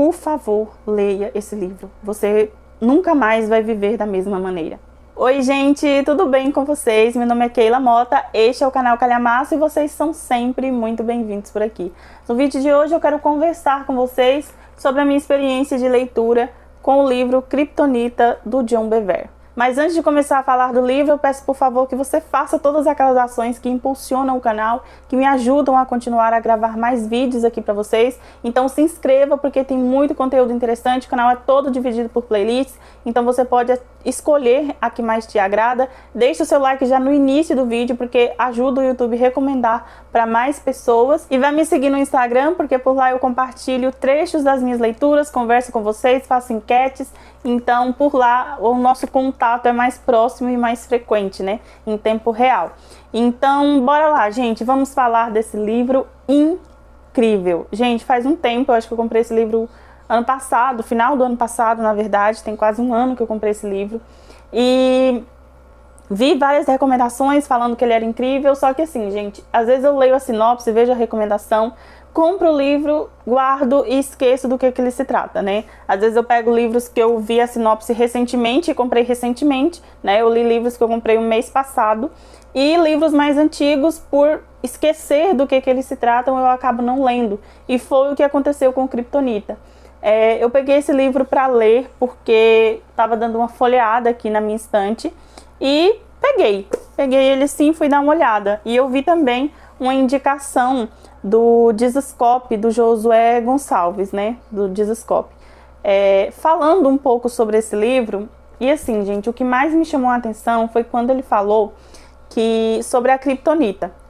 por favor, leia esse livro. Você nunca mais vai viver da mesma maneira. Oi gente, tudo bem com vocês? Meu nome é Keila Mota, este é o canal Calhamaço e vocês são sempre muito bem-vindos por aqui. No vídeo de hoje eu quero conversar com vocês sobre a minha experiência de leitura com o livro Kryptonita, do John Bevere. Mas antes de começar a falar do livro, eu peço por favor que você faça todas aquelas ações que impulsionam o canal, que me ajudam a continuar a gravar mais vídeos aqui para vocês. Então se inscreva porque tem muito conteúdo interessante, o canal é todo dividido por playlists, então você pode escolher a que mais te agrada. Deixe o seu like já no início do vídeo porque ajuda o YouTube a recomendar para mais pessoas. E vai me seguir no Instagram porque por lá eu compartilho trechos das minhas leituras, converso com vocês, faço enquetes. Então por lá o nosso contato é mais próximo e mais frequente, né? Em tempo real. Então bora lá, gente, vamos falar desse livro incrível. Gente, faz um tempo, eu acho que eu comprei esse livro ano passado, final do ano passado, na verdade, tem quase um ano que eu comprei esse livro. E vi várias recomendações falando que ele era incrível, só que assim, gente, às vezes eu leio a sinopse, vejo a recomendação, compro o livro, guardo e esqueço do que ele se trata, né? Às vezes eu pego livros que eu vi a sinopse recentemente e comprei recentemente, né? Eu li livros que eu comprei um mês passado e livros mais antigos, por esquecer do que eles se tratam, eu acabo não lendo. E foi o que aconteceu com o Kryptonita. Eu peguei esse livro para ler porque estava dando uma folheada aqui na minha estante e peguei ele sim, fui dar uma olhada. E eu vi também uma indicação do Dizascope, do Josué Gonçalves, né, do Dizascope, falando um pouco sobre esse livro. E assim, gente, o que mais me chamou a atenção foi quando ele falou sobre a Kryptonita.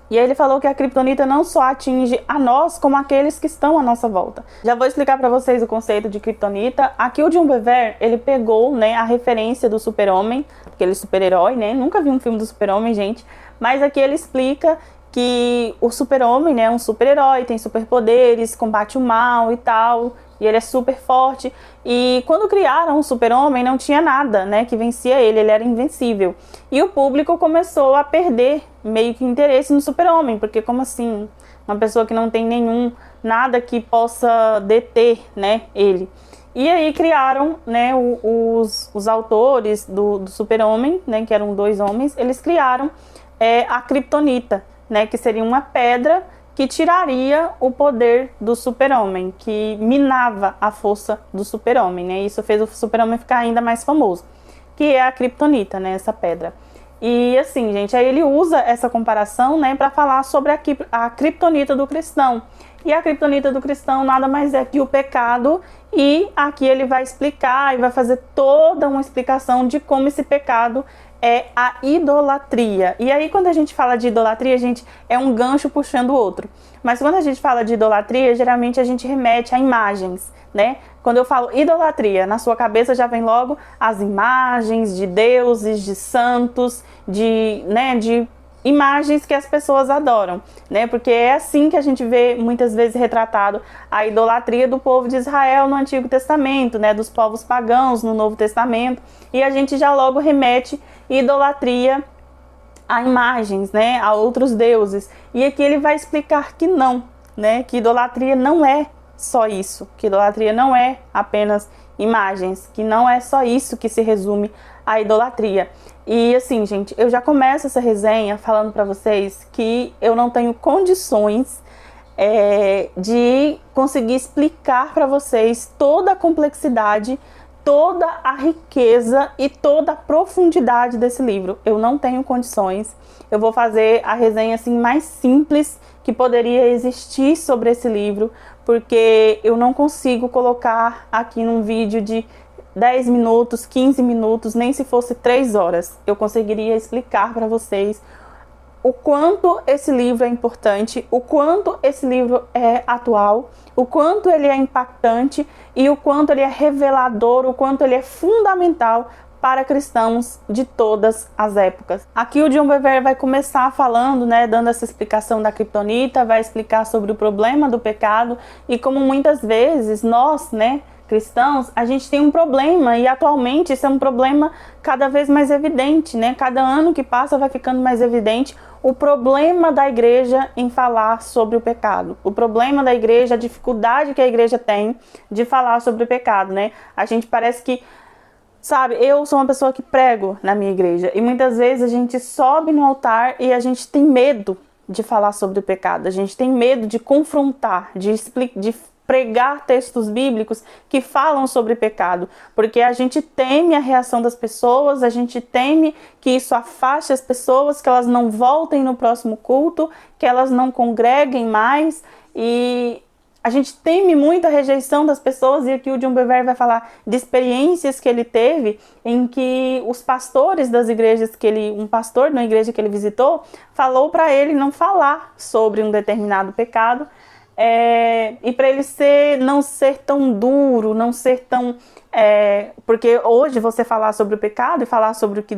E aí ele falou que a Kryptonita não só atinge a nós, como aqueles que estão à nossa volta. Já vou explicar para vocês o conceito de Kryptonita. Aqui o John Bevere, ele pegou, né, a referência do Super-Homem, aquele super-herói, né? Nunca vi um filme do Super-Homem, gente. Mas aqui ele explica que o Super-Homem, né, é um super-herói, tem superpoderes, combate o mal e tal, e ele é super forte. E quando criaram o Super-Homem, não tinha nada, né, que vencia ele era invencível. E o público começou a perder meio que interesse no Super-Homem, porque como assim, uma pessoa que não tem nada que possa deter, né, ele. E aí criaram, né, os autores do Super-Homem, né, que eram dois homens, eles criaram a Kryptonita, né, que seria uma pedra que tiraria o poder do Super-Homem, que minava a força do Super-Homem, né? Isso fez o Super-Homem ficar ainda mais famoso, que é a Kryptonita, né, essa pedra. E assim, gente, aí ele usa essa comparação, né, para falar sobre a Kryptonita do cristão. E a Kryptonita do cristão nada mais é que o pecado, e aqui ele vai explicar e vai fazer toda uma explicação de como esse pecado é a idolatria. E aí quando a gente fala de idolatria, gente, é um gancho puxando o outro. Mas quando a gente fala de idolatria, geralmente a gente remete a imagens, né? Quando eu falo idolatria, na sua cabeça já vem logo as imagens de deuses, de santos, de imagens que as pessoas adoram, né? Porque é assim que a gente vê muitas vezes retratado a idolatria do povo de Israel no Antigo Testamento, né? Dos povos pagãos no Novo Testamento, e a gente já logo remete idolatria a imagens, né? A outros deuses. E aqui ele vai explicar que não, né? Que idolatria não é só isso, que idolatria não é apenas imagens, que não é só isso que se resume à idolatria. E assim, gente, eu já começo essa resenha falando para vocês que eu não tenho condições de conseguir explicar para vocês toda a complexidade, toda a riqueza e toda a profundidade desse livro. Eu não tenho condições. Eu vou fazer a resenha assim mais simples que poderia existir sobre esse livro, porque eu não consigo colocar aqui num vídeo de 10 minutos, 15 minutos, nem se fosse 3 horas, eu conseguiria explicar para vocês o quanto esse livro é importante, o quanto esse livro é atual, o quanto ele é impactante e o quanto ele é revelador, o quanto ele é fundamental para cristãos de todas as épocas. Aqui o John Bevere vai começar falando, né, dando essa explicação da Kryptonita, vai explicar sobre o problema do pecado e como muitas vezes nós, né, cristãos, a gente tem um problema, e atualmente isso é um problema cada vez mais evidente, né? Cada ano que passa vai ficando mais evidente o problema da igreja em falar sobre o pecado. O problema da igreja, a dificuldade que a igreja tem de falar sobre o pecado, né? A gente parece que, sabe, eu sou uma pessoa que prego na minha igreja, e muitas vezes a gente sobe no altar e a gente tem medo de falar sobre o pecado, a gente tem medo de confrontar, de pregar textos bíblicos que falam sobre pecado, porque a gente teme a reação das pessoas, a gente teme que isso afaste as pessoas, que elas não voltem no próximo culto, que elas não congreguem mais, e a gente teme muito a rejeição das pessoas. E aqui o John Bevere vai falar de experiências que ele teve em que os pastores das igrejas um pastor na igreja que ele visitou, falou para ele não falar sobre um determinado pecado, e para ele não ser tão duro, não ser tão... porque hoje você falar sobre o pecado e falar sobre o que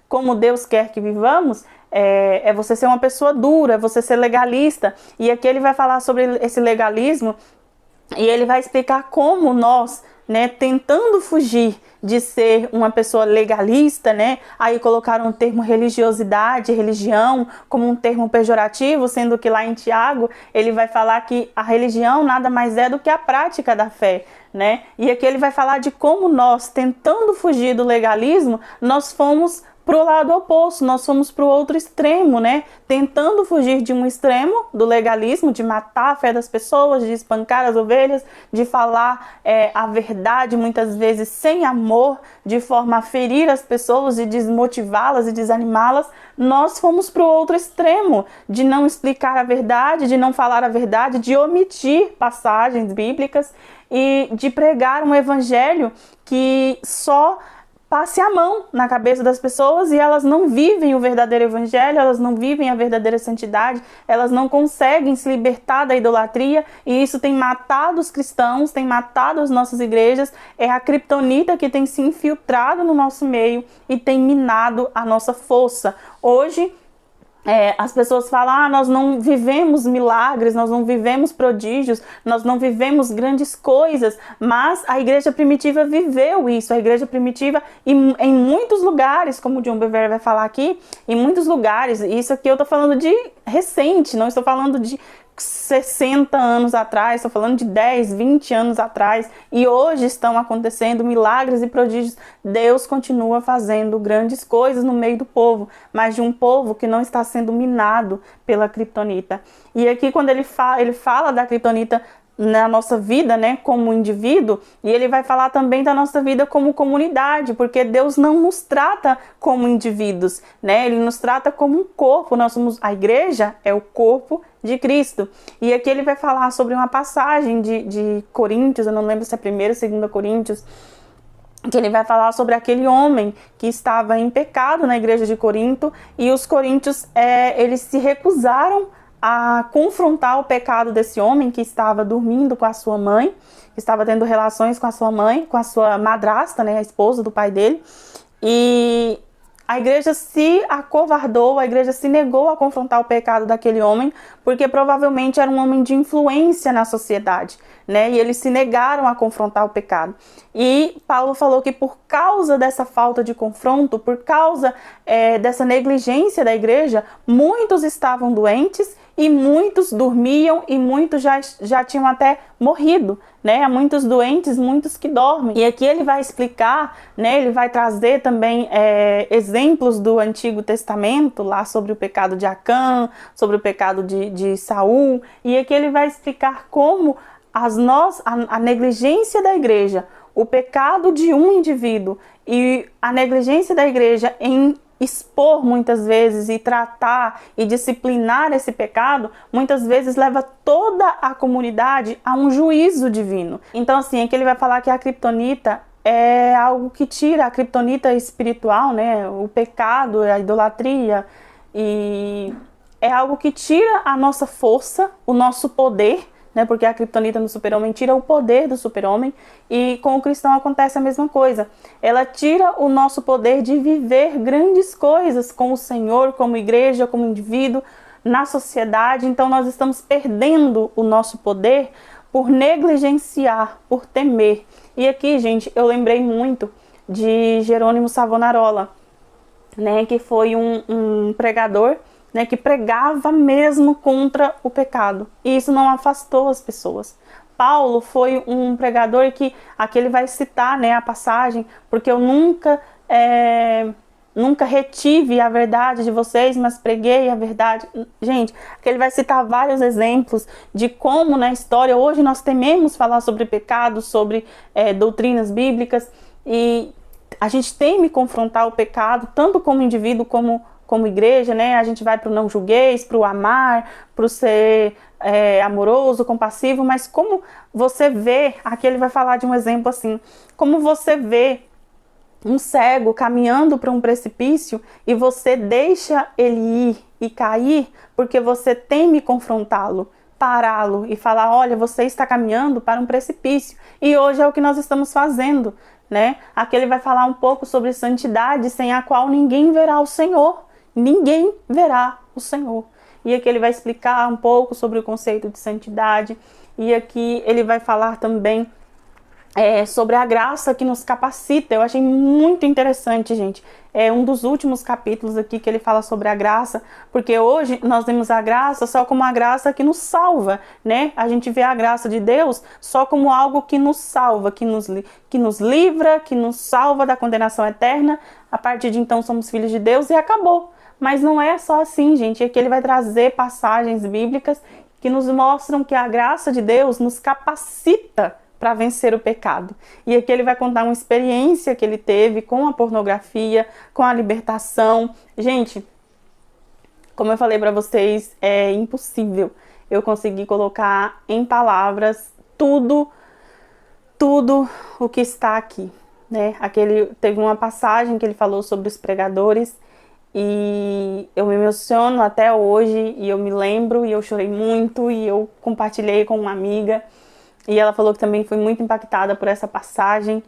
como Deus quer que vivamos, é você ser uma pessoa dura, é você ser legalista. E aqui ele vai falar sobre esse legalismo, e ele vai explicar como nós, né, tentando fugir de ser uma pessoa legalista, né? Aí colocaram o termo religiosidade, religião, como um termo pejorativo, sendo que lá em Tiago ele vai falar que a religião nada mais é do que a prática da fé, né? E aqui ele vai falar de como nós, tentando fugir do legalismo, nós fomos para o lado oposto, nós fomos para o outro extremo, né? Tentando fugir de um extremo do legalismo, de matar a fé das pessoas, de espancar as ovelhas, de falar a verdade muitas vezes sem amor, de forma a ferir as pessoas e desmotivá-las e desanimá-las. Nós fomos para o outro extremo, de não explicar a verdade, de não falar a verdade, de omitir passagens bíblicas e de pregar um evangelho que só passe a mão na cabeça das pessoas, e elas não vivem o verdadeiro evangelho, elas não vivem a verdadeira santidade, elas não conseguem se libertar da idolatria, e isso tem matado os cristãos, tem matado as nossas igrejas. É a criptonita que tem se infiltrado no nosso meio e tem minado a nossa força. Hoje, as pessoas falam, nós não vivemos milagres, nós não vivemos prodígios, nós não vivemos grandes coisas, mas a igreja primitiva viveu isso. A igreja primitiva, em muitos lugares, como o John Bevere vai falar aqui, em muitos lugares, isso aqui eu estou falando de recente, não estou falando de 60 anos atrás, estou falando de 10, 20 anos atrás, e hoje estão acontecendo milagres e prodígios. Deus continua fazendo grandes coisas no meio do povo, mas de um povo que não está sendo minado pela criptonita. E aqui quando ele fala da criptonita na nossa vida, né, como indivíduo, e ele vai falar também da nossa vida como comunidade, porque Deus não nos trata como indivíduos, né? Ele nos trata como um corpo. A igreja é o corpo de Cristo. E aqui ele vai falar sobre uma passagem de Coríntios, eu não lembro se é 1º ou 2 Coríntios, que ele vai falar sobre aquele homem que estava em pecado na igreja de Corinto, e os coríntios, eles se recusaram a confrontar o pecado desse homem que estava dormindo com a sua mãe, que estava tendo relações com a sua mãe, com a sua madrasta, né, a esposa do pai dele. E a igreja se acovardou, a igreja se negou a confrontar o pecado daquele homem, porque provavelmente era um homem de influência na sociedade, né? E eles se negaram a confrontar o pecado. E Paulo falou que por causa dessa falta de confronto, por causa dessa negligência da igreja, muitos estavam doentes, e muitos dormiam, e muitos já tinham até morrido, né? Há muitos doentes, muitos que dormem. E aqui ele vai explicar, né? Ele vai trazer também exemplos do Antigo Testamento, lá sobre o pecado de Acã, sobre o pecado de Saul. E aqui ele vai explicar como a negligência da igreja, o pecado de um indivíduo e a negligência da igreja em expor muitas vezes e tratar e disciplinar esse pecado, muitas vezes leva toda a comunidade a um juízo divino. Então assim, aqui ele vai falar que a criptonita é algo que tira, a criptonita espiritual, né, o pecado, a idolatria, e é algo que tira a nossa força, o nosso poder, né, porque a criptonita no super-homem tira o poder do super-homem, e com o cristão acontece a mesma coisa. Ela tira o nosso poder de viver grandes coisas com o Senhor, como igreja, como indivíduo, na sociedade. Então nós estamos perdendo o nosso poder por negligenciar, por temer. E aqui, gente, eu lembrei muito de Jerônimo Savonarola, né, que foi um pregador, né, que pregava mesmo contra o pecado. E isso não afastou as pessoas. Paulo foi um pregador que, aqui ele vai citar, né, a passagem, porque eu nunca retive a verdade de vocês, mas preguei a verdade. Gente, aqui ele vai citar vários exemplos de como na história, hoje nós tememos falar sobre pecado, sobre doutrinas bíblicas, e a gente teme confrontar o pecado, tanto como indivíduo como igreja, né? A gente vai para o não julgueis, para o amar, para o ser amoroso, compassivo, mas como você vê, aqui ele vai falar de um exemplo assim, como você vê um cego caminhando para um precipício e você deixa ele ir e cair porque você teme confrontá-lo, pará-lo e falar, olha, você está caminhando para um precipício. E hoje é o que nós estamos fazendo, né? Aqui ele vai falar um pouco sobre santidade, sem a qual ninguém verá o Senhor. Ninguém verá o Senhor. E aqui ele vai explicar um pouco sobre o conceito de santidade. E aqui ele vai falar também sobre a graça que nos capacita. Eu achei muito interessante, gente. É um dos últimos capítulos aqui que ele fala sobre a graça, porque hoje nós vemos a graça só como a graça que nos salva, né? A gente vê a graça de Deus só como algo que nos salva, que nos livra, que nos salva da condenação eterna. A partir de então somos filhos de Deus e acabou. Mas não é só assim, gente. Aqui ele vai trazer passagens bíblicas que nos mostram que a graça de Deus nos capacita para vencer o pecado. E aqui ele vai contar uma experiência que ele teve com a pornografia, com a libertação. Gente, como eu falei para vocês, é impossível eu conseguir colocar em palavras tudo o que está aqui, né? Teve uma passagem que ele falou sobre os pregadores e eu me emociono até hoje e eu me lembro e eu chorei muito e eu compartilhei com uma amiga. E ela falou que também foi muito impactada por essa passagem.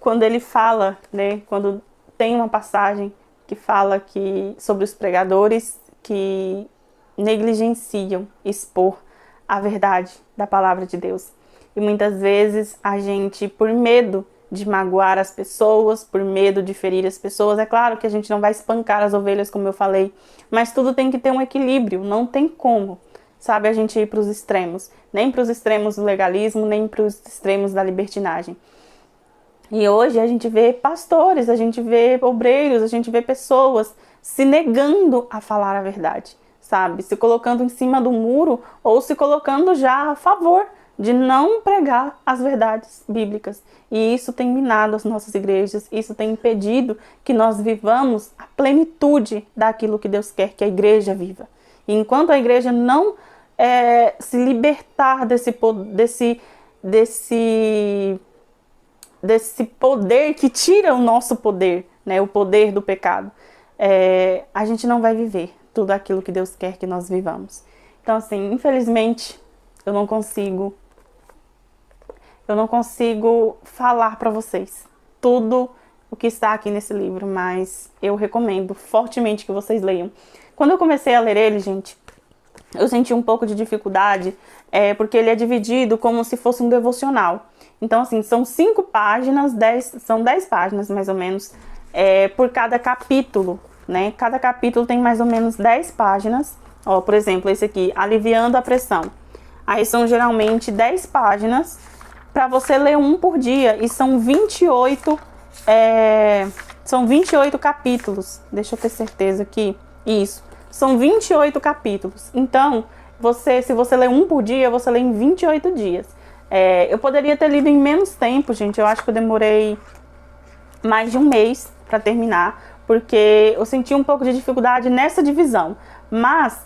Quando ele fala, né, quando tem uma passagem que fala sobre os pregadores que negligenciam expor a verdade da palavra de Deus. E muitas vezes a gente, por medo de magoar as pessoas, por medo de ferir as pessoas, é claro que a gente não vai espancar as ovelhas, como eu falei, mas tudo tem que ter um equilíbrio, não tem como, sabe, a gente ir para os extremos, nem para os extremos do legalismo, nem para os extremos da libertinagem. E hoje a gente vê pastores, a gente vê obreiros, a gente vê pessoas se negando a falar a verdade, sabe, se colocando em cima do muro ou se colocando já a favor de não pregar as verdades bíblicas. E isso tem minado as nossas igrejas, isso tem impedido que nós vivamos a plenitude daquilo que Deus quer que a igreja viva. E enquanto a igreja não se libertar desse poder que tira o nosso poder, né, o poder do pecado, a gente não vai viver tudo aquilo que Deus quer que nós vivamos. Então, assim, infelizmente, eu não consigo falar para vocês tudo o que está aqui nesse livro, mas eu recomendo fortemente que vocês leiam. Quando eu comecei a ler ele, gente, eu senti um pouco de dificuldade, porque ele é dividido como se fosse um devocional. Então, assim, são 5 páginas, são 10 páginas, mais ou menos, por cada capítulo, né? Cada capítulo tem mais ou menos 10 páginas. Ó, por exemplo, esse aqui, Aliviando a Pressão. Aí são geralmente 10 páginas para você ler um por dia, e são 28 capítulos. Deixa eu ter certeza aqui. Isso. São 28 capítulos. Então, se você ler um por dia, você lê em 28 dias. Eu poderia ter lido em menos tempo, gente. Eu acho que eu demorei mais de um mês para terminar, porque eu senti um pouco de dificuldade nessa divisão. Mas,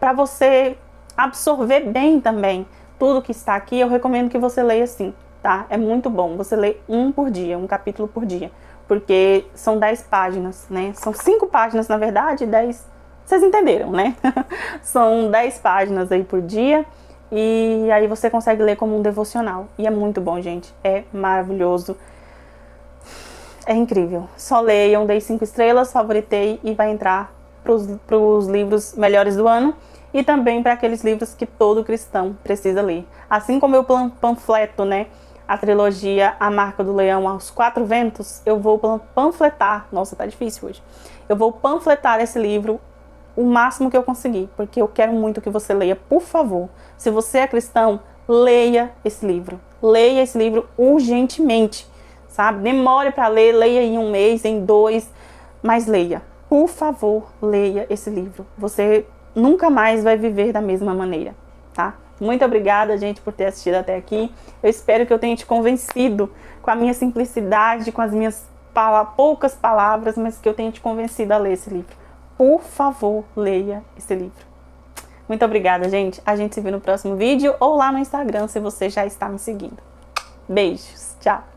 para você absorver bem também tudo que está aqui, eu recomendo que você leia assim, tá? É muito bom. Você lê um por dia, um capítulo por dia, porque são 10 páginas, né? São 5 páginas, na verdade, 10... Vocês entenderam, né? São 10 páginas aí por dia, e aí você consegue ler como um devocional. E é muito bom, gente. É maravilhoso. É incrível. Só leiam, dei 5 estrelas, favoritei e vai entrar para os livros melhores do ano. e também para aqueles livros que todo cristão precisa ler. Assim como eu panfleto, né, a trilogia A Marca do Leão aos Quatro Ventos, eu vou panfletar, nossa, tá difícil hoje, eu vou panfletar esse livro o máximo que eu conseguir, porque eu quero muito que você leia, por favor. Se você é cristão, leia esse livro urgentemente, sabe? Demore para ler, leia em 1 mês, em 2, mas leia. Por favor, leia esse livro. Você nunca mais vai viver da mesma maneira, tá? Muito obrigada, gente, por ter assistido até aqui. Eu espero que eu tenha te convencido com a minha simplicidade, com as minhas poucas palavras, mas que eu tenha te convencido a ler esse livro. Por favor, leia esse livro. Muito obrigada, gente. A gente se vê no próximo vídeo ou lá no Instagram, se você já está me seguindo. Beijos. Tchau.